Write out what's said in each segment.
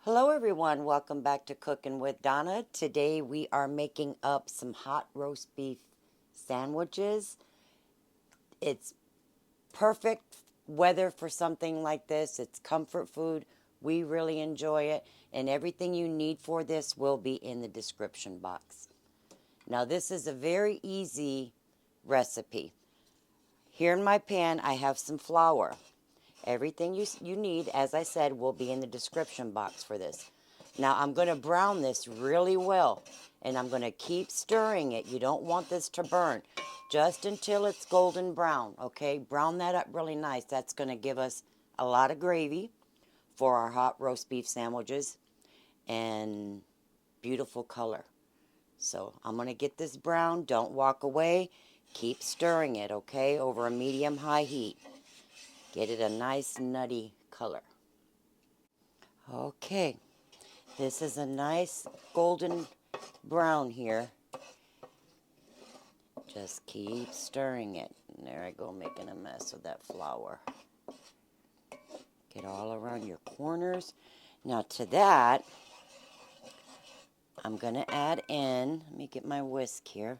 Hello everyone, welcome back to Cooking with Donna. Today we are making up some hot roast beef sandwiches. It's perfect weather for something like this. It's comfort food. We really enjoy it, and everything you need for this will be in the description box. Now this is a very easy recipe. Here in my pan I have some flour. Everything you need, as I said, will be in the description box for this. Now, I'm going to brown this really well, and I'm going to keep stirring it. You don't want this to burn just until it's golden brown, okay? Brown that up really nice. That's going to give us a lot of gravy for our hot roast beef sandwiches and beautiful color. So I'm going to get this brown. Don't walk away. Keep stirring it, okay, over a medium-high heat. Get it a nice nutty color. Okay, this is a nice golden brown here. Just keep stirring it. And there I go, making a mess of that flour. Get all around your corners. Now to that, I'm going to add in, let me get my whisk here,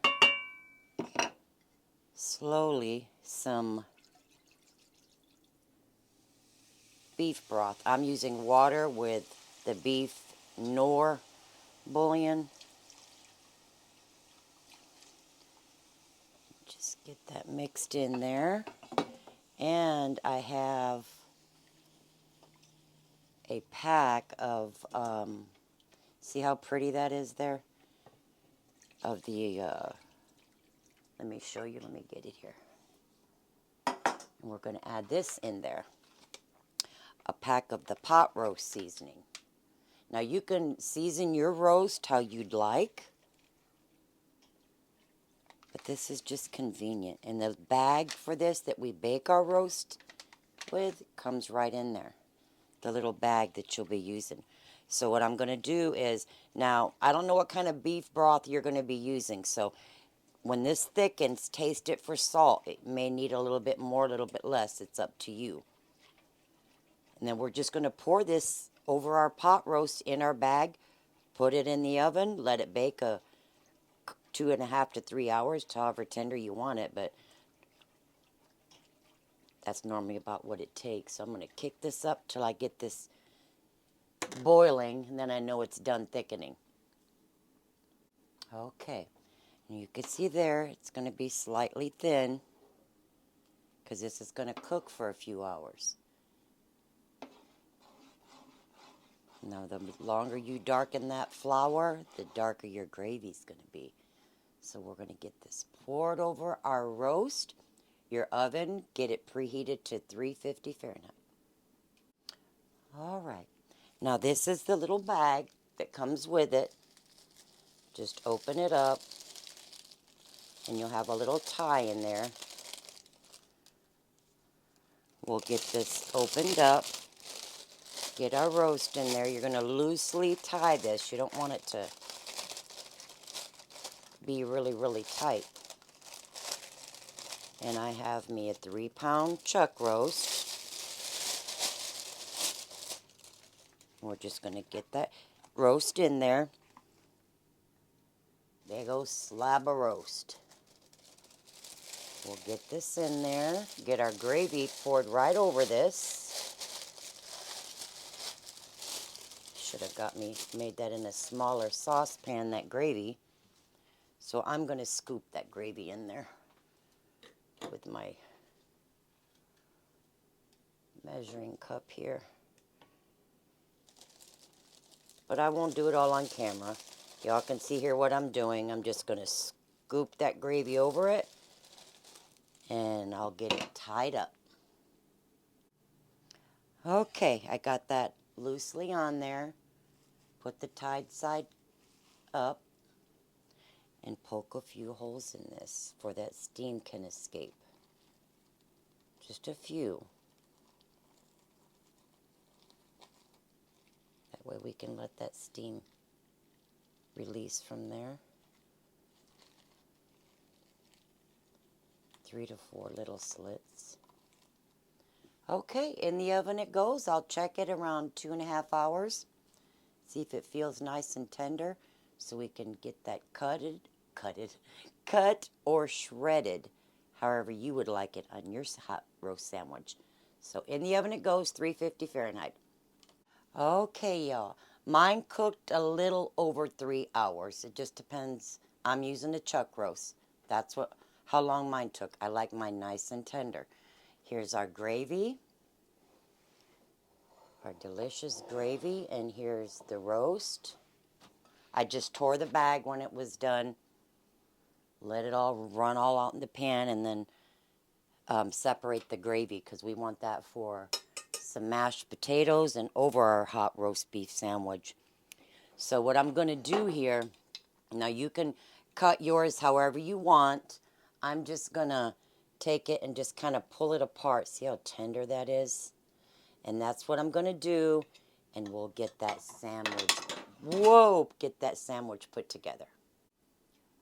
slowly some beef broth. I'm using water with the beef nor bouillon. Just get that mixed in there. And I have a pack of, see how pretty that is there? Of the, let me show you, let me get it here. And we're going to add this in there. A pack of the pot roast seasoning. Now you can season your roast how you'd like, but this is just convenient. And the bag for this that we bake our roast with comes right in there. The little bag that you'll be using. So what I'm going to do is, now I don't know what kind of beef broth you're going to be using, so when this thickens, taste it for salt. It may need a little bit more, a little bit less. It's up to you. And then we're just going to pour this over our pot roast in our bag, put it in the oven, let it bake a 2.5 to 3 hours, however tender you want it, but that's normally about what it takes. So I'm going to kick this up till I get this boiling, and then I know it's done thickening. Okay, and you can see there it's going to be slightly thin because this is going to cook for a few hours. Now, the longer you darken that flour, the darker your gravy's going to be. So we're going to get this poured over our roast. Your oven, get it preheated to 350 Fahrenheit. All right. Now, this is the little bag that comes with it. Just open it up, and you'll have a little tie in there. We'll get this opened up. Get our roast in there. You're going to loosely tie this. You don't want it to be really, really tight. And I have me a 3-pound chuck roast. We're just going to get that roast in there. There goes slab of roast. We'll get this in there. Get our gravy poured right over this. Should have made that in a smaller saucepan, that gravy. So I'm going to scoop that gravy in there with my measuring cup here. But I won't do it all on camera. Y'all can see here what I'm doing. I'm just going to scoop that gravy over it, and I'll get it tied up. Okay, I got that loosely on there. Put the tied side up and poke a few holes in this for that steam can escape. Just a few. That way we can let that steam release from there. 3 to 4 little slits. Okay, in the oven it goes. I'll check it around 2.5 hours. See if it feels nice and tender, so we can get that cut or shredded, however you would like it on your hot roast sandwich. So in the oven it goes, 350 Fahrenheit. Okay, y'all. Mine cooked a little over 3 hours. It just depends. I'm using a chuck roast. That's how long mine took. I like mine nice and tender. Here's our gravy. Our delicious gravy. And here's the roast. I just tore the bag when it was done. Let it all run all out in the pan, and then separate the gravy because we want that for some mashed potatoes and over our hot roast beef sandwich. So what I'm going to do here, now you can cut yours however you want. I'm just going to take it and just kind of pull it apart. See how tender that is? And that's what I'm going to do, and we'll get that sandwich, get that sandwich put together.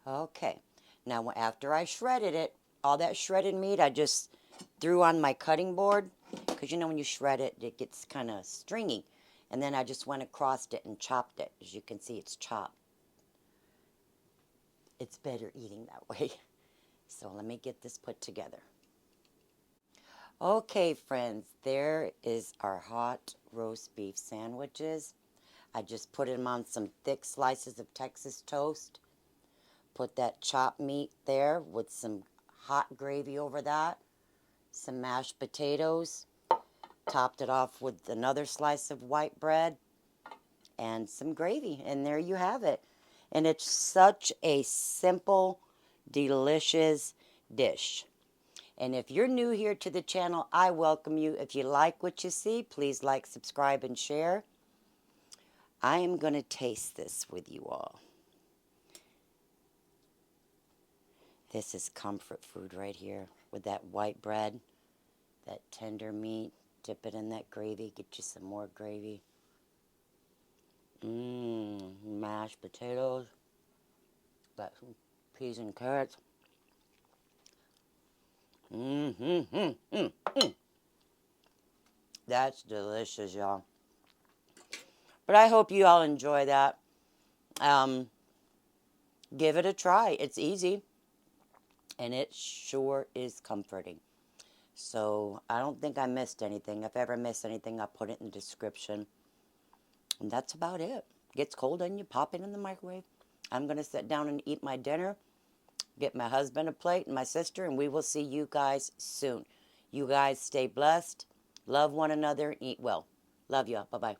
Okay, now after I shredded it, all that shredded meat I just threw on my cutting board, because you know when you shred it, it gets kind of stringy. And then I just went across it and chopped it. As you can see, it's chopped. It's better eating that way. So let me get this put together. Okay, friends, there is our hot roast beef sandwiches. I just put them on some thick slices of Texas toast. Put that chopped meat there with some hot gravy over that. Some mashed potatoes. Topped it off with another slice of white bread and some gravy. And there you have it. And it's such a simple, delicious dish. And if you're new here to the channel, I welcome you. If you like what you see, please like, subscribe, and share. I am going to taste this with you all. This is comfort food right here with that white bread, that tender meat. Dip it in that gravy. Get you some more gravy. Mashed potatoes. Got some peas and carrots. That's delicious, y'all. But I hope you all enjoy that. Give it a try. It's easy. And it sure is comforting. So I don't think I missed anything. If I ever miss anything, I'll put it in the description. And that's about it. Gets cold and you pop it in the microwave. I'm going to sit down and eat my dinner. Get my husband a plate and my sister. And we will see you guys soon. You guys stay blessed. Love one another and eat well. Love you. Bye-bye.